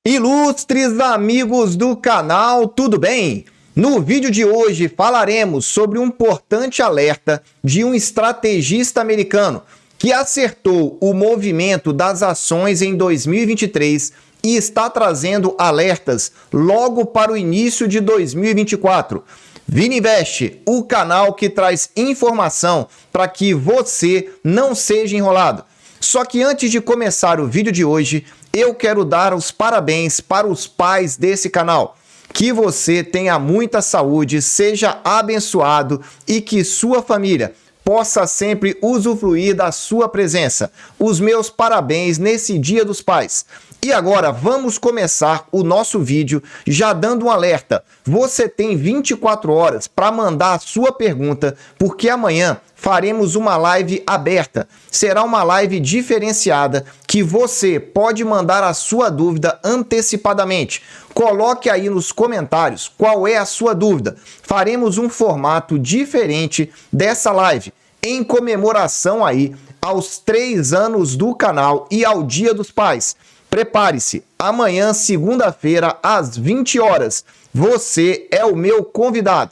Ilustres amigos do canal, tudo bem? No vídeo de hoje falaremos sobre um importante alerta de um estrategista americano que acertou o movimento das ações em 2023 e está trazendo alertas logo para o início de 2024. Vini Invest, o canal que traz informação para que você não seja enrolado. Só que antes de começar o vídeo de hoje, eu quero dar os parabéns para os pais desse canal. Que você tenha muita saúde, seja abençoado e que sua família possa sempre usufruir da sua presença. Os meus parabéns nesse Dia dos Pais. E agora vamos começar o nosso vídeo já dando um alerta. Você tem 24 horas para mandar a sua pergunta, porque amanhã faremos uma live aberta. Será uma live diferenciada que você pode mandar a sua dúvida antecipadamente. Coloque aí nos comentários qual é a sua dúvida. Faremos um formato diferente dessa live, em comemoração aí aos 3 anos do canal e ao Dia dos Pais. Prepare-se, amanhã, segunda-feira, às 20 horas. Você é o meu convidado.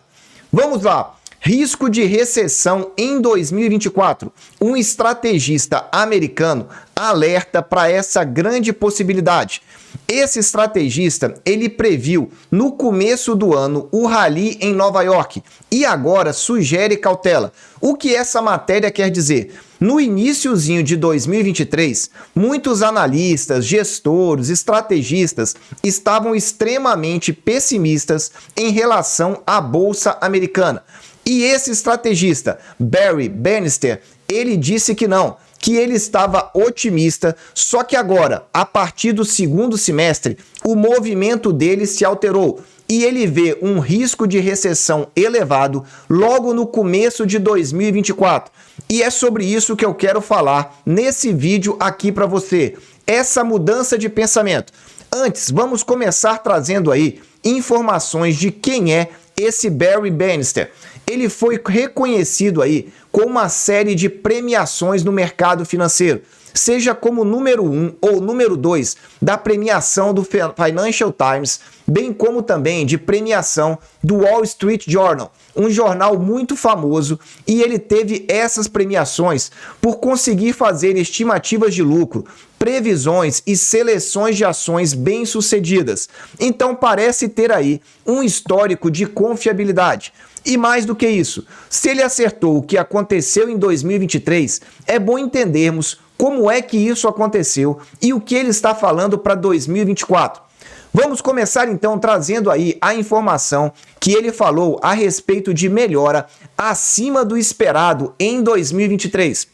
Vamos lá. Risco de recessão em 2024. Um estrategista americano alerta para essa grande possibilidade. Esse estrategista, ele previu no começo do ano o rally em Nova York e agora sugere cautela. O que essa matéria quer dizer? No iniciozinho de 2023, muitos analistas, gestores, estrategistas estavam extremamente pessimistas em relação à bolsa americana. E esse estrategista, Barry Bannister, ele disse que não, que ele estava otimista, só que agora, a partir do segundo semestre, o movimento dele se alterou e ele vê um risco de recessão elevado logo no começo de 2024. E é sobre isso que eu quero falar nesse vídeo aqui para você, essa mudança de pensamento. Antes, vamos começar trazendo aí informações de quem é esse Barry Bannister. Ele foi reconhecido aí com uma série de premiações no mercado financeiro, seja como número 1 ou número 2 da premiação do Financial Times, bem como também de premiação do Wall Street Journal, um jornal muito famoso, e ele teve essas premiações por conseguir fazer estimativas de lucro, previsões e seleções de ações bem-sucedidas. Então parece ter aí um histórico de confiabilidade. E mais do que isso, se ele acertou o que aconteceu em 2023, é bom entendermos como é que isso aconteceu e o que ele está falando para 2024. Vamos começar então trazendo aí a informação que ele falou a respeito de melhora acima do esperado em 2023.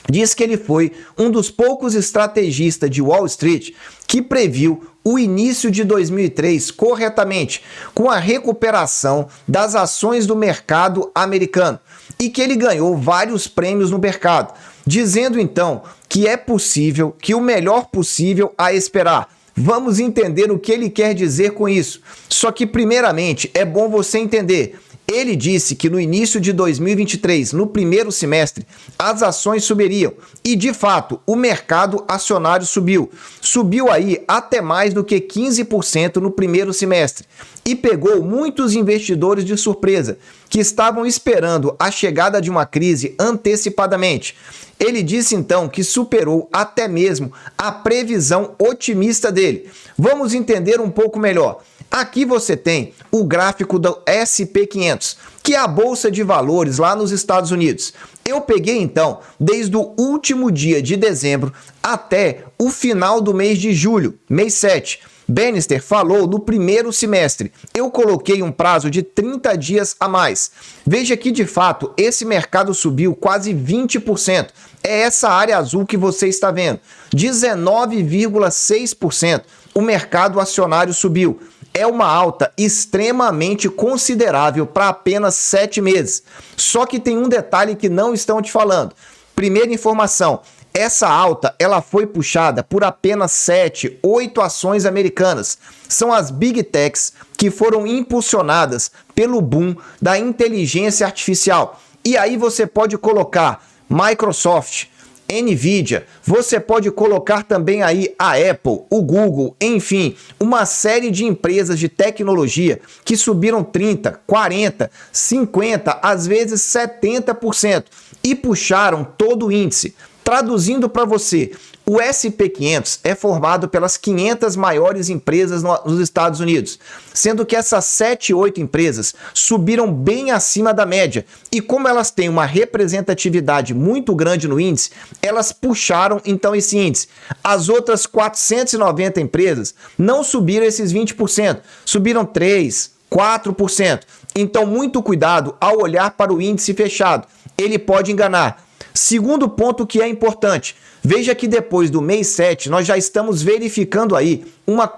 Diz que ele foi um dos poucos estrategistas de Wall Street que previu o início de 2003 corretamente, com a recuperação das ações do mercado americano, e que ele ganhou vários prêmios no mercado, dizendo então que é possível, que o melhor possível a esperar. Vamos entender o que ele quer dizer com isso. Só que primeiramente é bom você entender. Ele disse que no início de 2023, no primeiro semestre, as ações subiriam e, de fato, o mercado acionário subiu. Subiu aí até mais do que 15% no primeiro semestre e pegou muitos investidores de surpresa que estavam esperando a chegada de uma crise antecipadamente. Ele disse então que superou até mesmo a previsão otimista dele. Vamos entender um pouco melhor. Aqui você tem o gráfico do SP500, que é a bolsa de valores lá nos Estados Unidos. Eu peguei então desde o último dia de dezembro até o final do mês de julho, mês 7. Bannister falou no primeiro semestre. Eu coloquei um prazo de 30 dias a mais. Veja que, de fato, esse mercado subiu quase 20%. É essa área azul que você está vendo. 19,6% o mercado acionário subiu. É uma alta extremamente considerável para apenas 7 meses. Só que tem um detalhe que não estão te falando. Primeira informação. Essa alta ela foi puxada por apenas 7, 8 ações americanas. São as Big Techs que foram impulsionadas pelo boom da inteligência artificial. E aí você pode colocar Microsoft, Nvidia, você pode colocar também aí a Apple, o Google, enfim, uma série de empresas de tecnologia que subiram 30, 40, 50, às vezes 70% e puxaram todo o índice. Traduzindo para você, o SP500 é formado pelas 500 maiores empresas nos Estados Unidos, sendo que essas 7, 8 empresas subiram bem acima da média. E como elas têm uma representatividade muito grande no índice, elas puxaram então esse índice. As outras 490 empresas não subiram esses 20%, subiram 3%, 4%. Então, muito cuidado ao olhar para o índice fechado, ele pode enganar. Segundo ponto que é importante, veja que depois do mês 7 nós já estamos verificando aí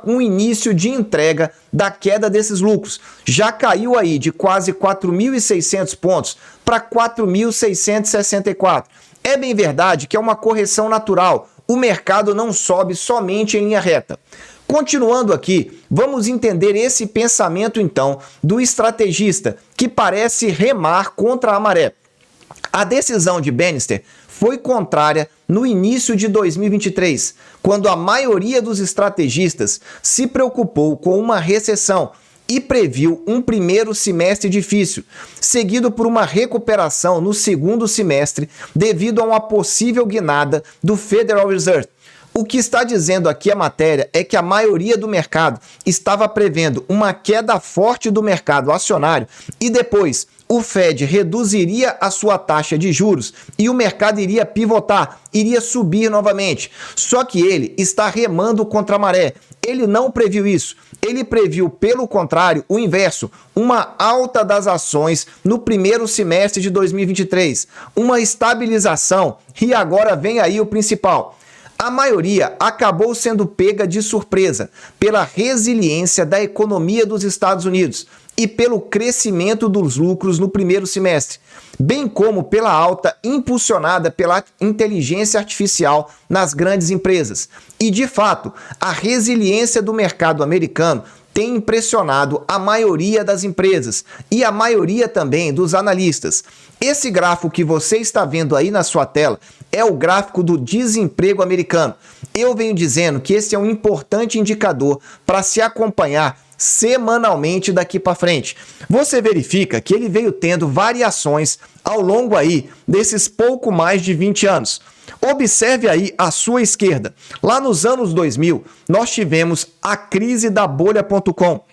um início de entrega da queda desses lucros. Já caiu aí de quase 4.600 pontos para 4.664. É bem verdade que é uma correção natural, o mercado não sobe somente em linha reta. Continuando aqui, vamos entender esse pensamento então do estrategista que parece remar contra a maré. A decisão de Bannister foi contrária no início de 2023, quando a maioria dos estrategistas se preocupou com uma recessão e previu um primeiro semestre difícil, seguido por uma recuperação no segundo semestre devido a uma possível guinada do Federal Reserve. O que está dizendo aqui a matéria é que a maioria do mercado estava prevendo uma queda forte do mercado acionário e depois o Fed reduziria a sua taxa de juros e o mercado iria pivotar, iria subir novamente. Só que ele está remando contra a maré. Ele não previu isso. Ele previu, pelo contrário, o inverso, uma alta das ações no primeiro semestre de 2023, uma estabilização e agora vem aí o principal. A maioria acabou sendo pega de surpresa pela resiliência da economia dos Estados Unidos e pelo crescimento dos lucros no primeiro semestre, bem como pela alta impulsionada pela inteligência artificial nas grandes empresas. E, de fato, a resiliência do mercado americano tem impressionado a maioria das empresas e a maioria também dos analistas. Esse gráfico que você está vendo aí na sua tela é o gráfico do desemprego americano. Eu venho dizendo que esse é um importante indicador para se acompanhar semanalmente daqui para frente. Você verifica que ele veio tendo variações ao longo aí desses pouco mais de 20 anos. Observe aí à sua esquerda. Lá nos anos 2000, nós tivemos a crise da bolha.com,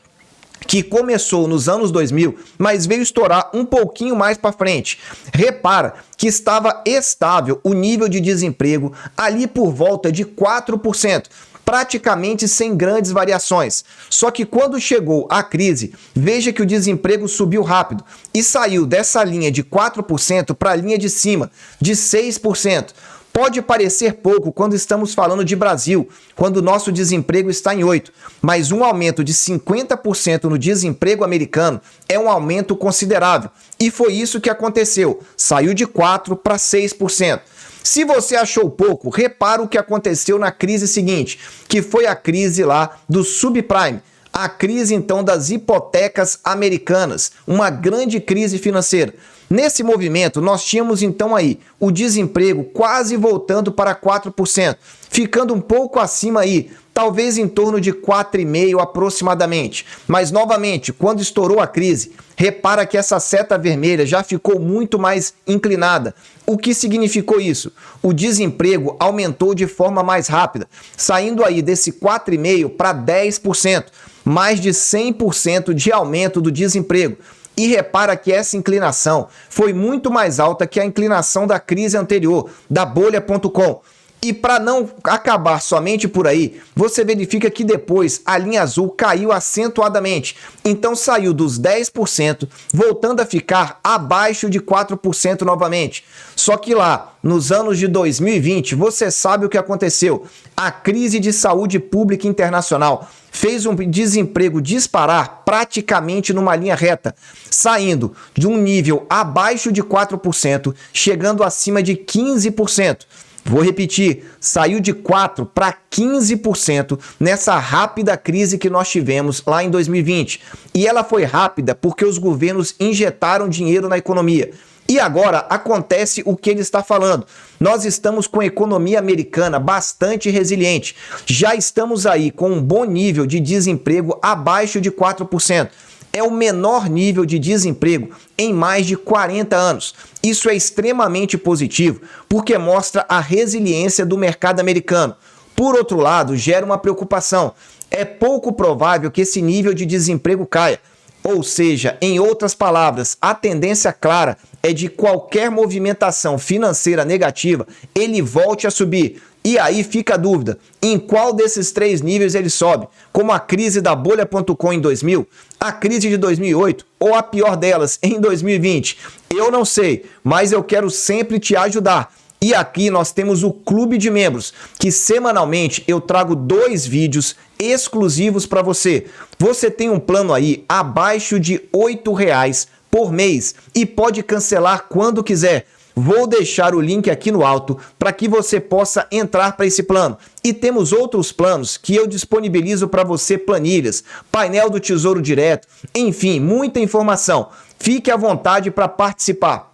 que começou nos anos 2000, mas veio estourar um pouquinho mais para frente. Repara que estava estável o nível de desemprego ali por volta de 4%. Praticamente sem grandes variações. Só que quando chegou a crise, veja que o desemprego subiu rápido e saiu dessa linha de 4% para a linha de cima, de 6%. Pode parecer pouco quando estamos falando de Brasil, quando o nosso desemprego está em 8%, mas um aumento de 50% no desemprego americano é um aumento considerável. E foi isso que aconteceu, saiu de 4% para 6%. Se você achou pouco, repara o que aconteceu na crise seguinte, que foi a crise lá do subprime, a crise então das hipotecas americanas, uma grande crise financeira. Nesse movimento, nós tínhamos então aí o desemprego quase voltando para 4%, ficando um pouco acima aí, talvez em torno de 4,5% aproximadamente. Mas novamente, quando estourou a crise, repara que essa seta vermelha já ficou muito mais inclinada. O que significou isso? O desemprego aumentou de forma mais rápida, saindo aí desse 4,5% para 10%, mais de 100% de aumento do desemprego. E repara que essa inclinação foi muito mais alta que a inclinação da crise anterior, da bolha.com. E para não acabar somente por aí, você verifica que depois a linha azul caiu acentuadamente. Então saiu dos 10%, voltando a ficar abaixo de 4% novamente. Só que lá, nos anos de 2020, você sabe o que aconteceu. A crise de saúde pública internacional fez um desemprego disparar praticamente numa linha reta, saindo de um nível abaixo de 4%, chegando acima de 15%. Vou repetir, saiu de 4% para 15% nessa rápida crise que nós tivemos lá em 2020. E ela foi rápida porque os governos injetaram dinheiro na economia. E agora acontece o que ele está falando. Nós estamos com a economia americana bastante resiliente. Já estamos aí com um bom nível de desemprego abaixo de 4%. É o menor nível de desemprego em mais de 40 anos. Isso é extremamente positivo, porque mostra a resiliência do mercado americano. Por outro lado, gera uma preocupação. É pouco provável que esse nível de desemprego caia. Ou seja, em outras palavras, a tendência clara é de qualquer movimentação financeira negativa, ele volte a subir. E aí fica a dúvida, em qual desses três níveis ele sobe? Como a crise da bolha.com em 2000, a crise de 2008 ou a pior delas, em 2020? Eu não sei, mas eu quero sempre te ajudar. E aqui nós temos o Clube de Membros, que semanalmente eu trago 2 vídeos exclusivos para você. Você tem um plano aí abaixo de R$ 8,00 por mês e pode cancelar quando quiser. Vou deixar o link aqui no alto para que você possa entrar para esse plano. E temos outros planos que eu disponibilizo para você, planilhas, painel do Tesouro Direto, enfim, muita informação. Fique à vontade para participar.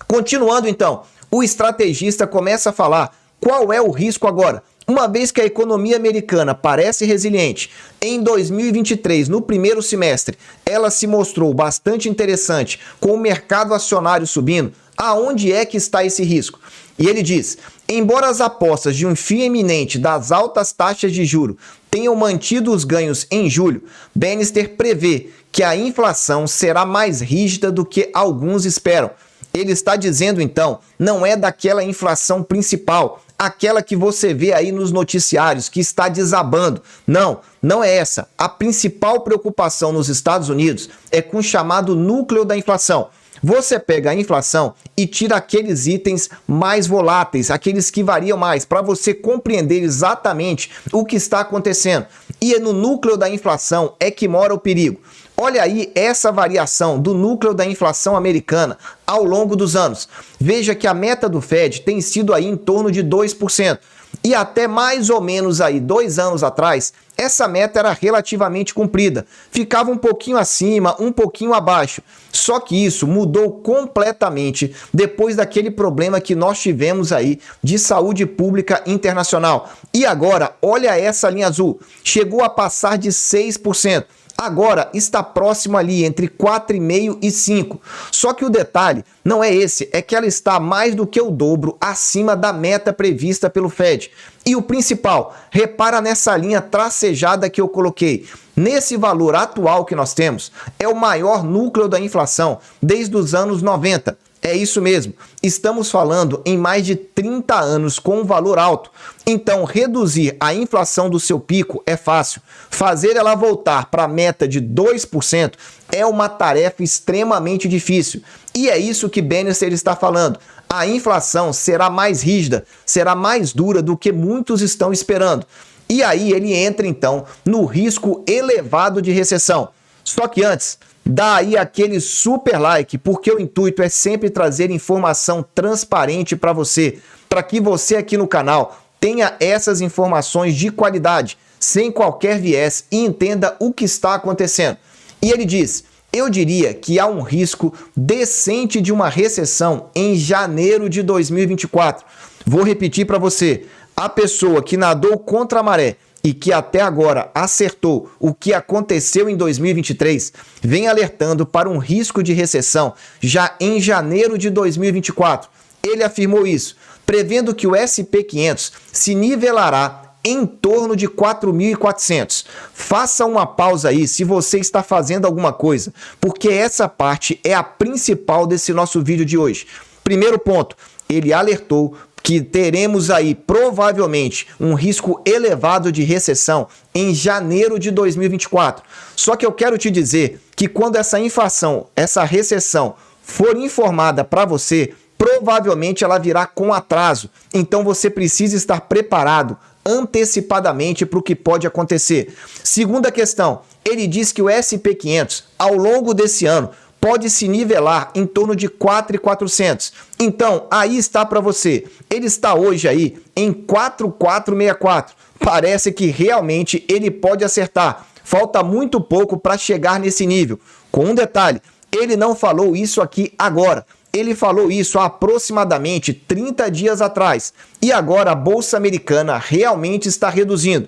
Continuando então, o estrategista começa a falar qual é o risco agora. Uma vez que a economia americana parece resiliente, em 2023, no primeiro semestre, ela se mostrou bastante interessante, com o mercado acionário subindo. Aonde é que está esse risco? E ele diz, embora as apostas de um fim iminente das altas taxas de juros tenham mantido os ganhos em julho, Bannister prevê que a inflação será mais rígida do que alguns esperam. Ele está dizendo, então, não é daquela inflação principal, aquela que você vê aí nos noticiários, que está desabando. Não, não é essa. A principal preocupação nos Estados Unidos é com o chamado núcleo da inflação. Você pega a inflação e tira aqueles itens mais voláteis, aqueles que variam mais, para você compreender exatamente o que está acontecendo. E no núcleo da inflação é que mora o perigo. Olha aí essa variação do núcleo da inflação americana ao longo dos anos. Veja que a meta do Fed tem sido aí em torno de 2%. E até mais ou menos aí 2 anos atrás, essa meta era relativamente cumprida. Ficava um pouquinho acima, um pouquinho abaixo. Só que isso mudou completamente depois daquele problema que nós tivemos aí de saúde pública internacional. E agora, olha essa linha azul, chegou a passar de 6%. Agora está próximo ali entre 4,5% e 5%. Só que o detalhe não é esse, é que ela está mais do que o dobro acima da meta prevista pelo Fed. E o principal, repara nessa linha tracejada que eu coloquei. Nesse valor atual que nós temos, é o maior núcleo da inflação desde os anos 90. É isso mesmo, estamos falando em mais de 30 anos com um valor alto. Então, reduzir a inflação do seu pico é fácil. Fazer ela voltar para a meta de 2% é uma tarefa extremamente difícil. E é isso que Bannister está falando. A inflação será mais rígida, será mais dura do que muitos estão esperando. E aí ele entra, então, no risco elevado de recessão. Só que antes, dá aí aquele super like, porque o intuito é sempre trazer informação transparente para você, para que você aqui no canal tenha essas informações de qualidade, sem qualquer viés e entenda o que está acontecendo. E ele diz, eu diria que há um risco decente de uma recessão em janeiro de 2024. Vou repetir para você, a pessoa que nadou contra a maré e que até agora acertou o que aconteceu em 2023, vem alertando para um risco de recessão já em janeiro de 2024. Ele afirmou isso, prevendo que o S&P 500 se nivelará em torno de 4.400. Faça uma pausa aí se você está fazendo alguma coisa, porque essa parte é a principal desse nosso vídeo de hoje. Primeiro ponto, ele alertou que teremos aí provavelmente um risco elevado de recessão em janeiro de 2024. Só que eu quero te dizer que quando essa inflação, essa recessão for informada para você, provavelmente ela virá com atraso. Então você precisa estar preparado antecipadamente para o que pode acontecer. Segunda questão, ele diz que o S&P 500 ao longo desse ano pode se nivelar em torno de 4.400. Então, aí está para você. Ele está hoje aí em 4.464. Parece que realmente ele pode acertar. Falta muito pouco para chegar nesse nível. Com um detalhe, ele não falou isso aqui agora. Ele falou isso há aproximadamente 30 dias atrás. E agora a Bolsa Americana realmente está reduzindo.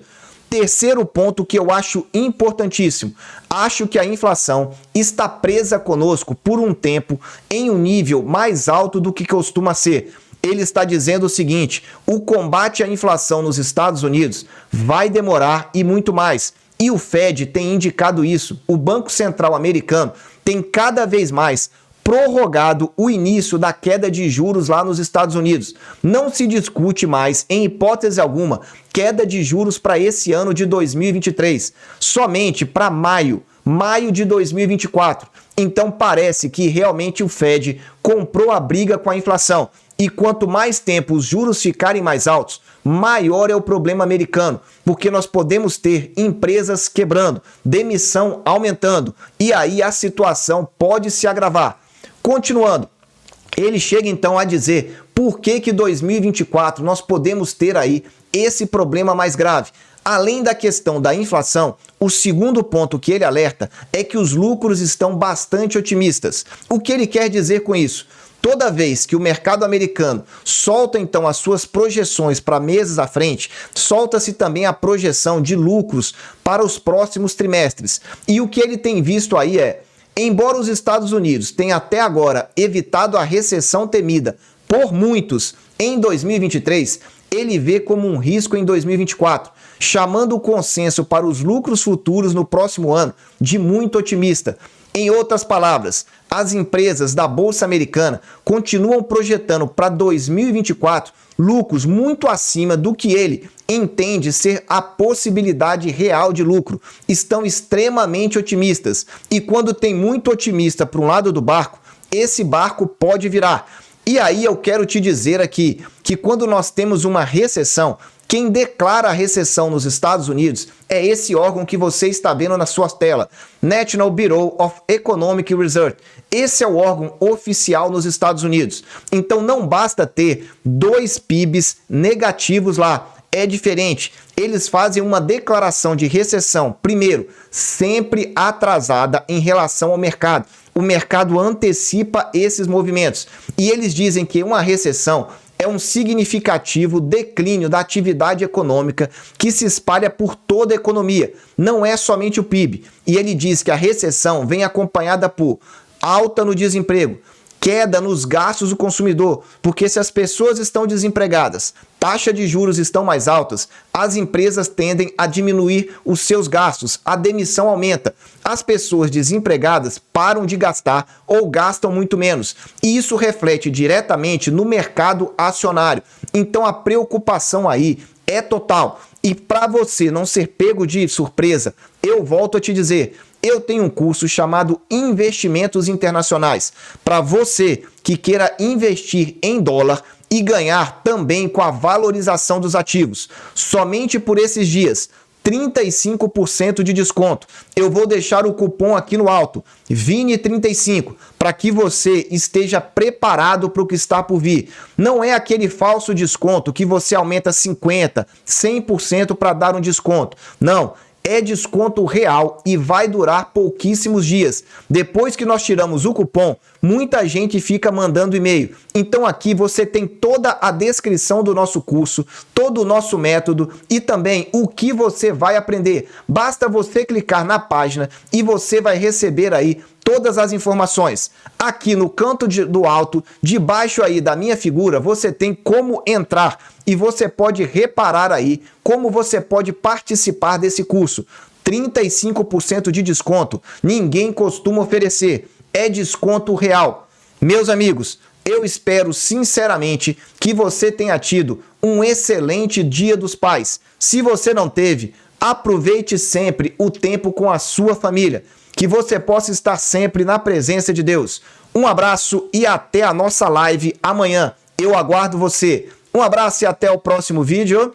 Terceiro ponto que eu acho importantíssimo. Acho que a inflação está presa conosco por um tempo em um nível mais alto do que costuma ser. Ele está dizendo o seguinte: o combate à inflação nos Estados Unidos vai demorar e muito mais. E o Fed tem indicado isso. O Banco Central americano tem cada vez mais prorrogado o início da queda de juros lá nos Estados Unidos. Não se discute mais, em hipótese alguma, queda de juros para esse ano de 2023, somente para maio de 2024. Então parece que realmente o Fed comprou a briga com a inflação. E quanto mais tempo os juros ficarem mais altos, maior é o problema americano, porque nós podemos ter empresas quebrando, demissão aumentando, e aí a situação pode se agravar. Continuando, ele chega então a dizer por que 2024 nós podemos ter aí esse problema mais grave. Além da questão da inflação, o segundo ponto que ele alerta é que os lucros estão bastante otimistas. O que ele quer dizer com isso? Toda vez que o mercado americano solta então as suas projeções para meses à frente, solta-se também a projeção de lucros para os próximos trimestres. E o que ele tem visto aí é, embora os Estados Unidos tenham até agora evitado a recessão temida por muitos em 2023, ele vê como um risco em 2024, chamando o consenso para os lucros futuros no próximo ano de muito otimista. Em outras palavras, as empresas da Bolsa Americana continuam projetando para 2024 lucros muito acima do que ele entende ser a possibilidade real de lucro. Estão extremamente otimistas. E quando tem muito otimista para um lado do barco, esse barco pode virar. E aí eu quero te dizer aqui que quando nós temos uma recessão, quem declara a recessão nos Estados Unidos é esse órgão que você está vendo na sua tela, National Bureau of Economic Research. Esse é o órgão oficial nos Estados Unidos. Então não basta ter 2 PIBs negativos lá. É diferente. Eles fazem uma declaração de recessão, primeiro, sempre atrasada em relação ao mercado. O mercado antecipa esses movimentos. E eles dizem que uma recessão é um significativo declínio da atividade econômica que se espalha por toda a economia. Não é somente o PIB. E ele diz que a recessão vem acompanhada por alta no desemprego, queda nos gastos do consumidor, porque se as pessoas estão desempregadas, taxas de juros estão mais altas, as empresas tendem a diminuir os seus gastos, a demissão aumenta, as pessoas desempregadas param de gastar ou gastam muito menos, e isso reflete diretamente no mercado acionário. Então a preocupação aí é total. E para você não ser pego de surpresa, eu volto a te dizer, eu tenho um curso chamado Investimentos Internacionais, para você que queira investir em dólar e ganhar também com a valorização dos ativos. Somente por esses dias, 35% de desconto. Eu vou deixar o cupom aqui no alto, VINI35, para que você esteja preparado para o que está por vir. Não é aquele falso desconto que você aumenta 50%, 100% para dar um desconto. Não. É desconto real e vai durar pouquíssimos dias. Depois que nós tiramos o cupom, muita gente fica mandando e-mail. Então aqui você tem toda a descrição do nosso curso, todo o nosso método e também o que você vai aprender. Basta você clicar na página e você vai receber aí todas as informações. Aqui no canto do alto, debaixo aí da minha figura, você tem como entrar e você pode reparar aí como você pode participar desse curso. 35% de desconto, ninguém costuma oferecer, é desconto real. Meus amigos, eu espero sinceramente que você tenha tido um excelente Dia dos Pais. Se você não teve, aproveite sempre o tempo com a sua família. Que você possa estar sempre na presença de Deus. Um abraço e até a nossa live amanhã. Eu aguardo você. Um abraço e até o próximo vídeo.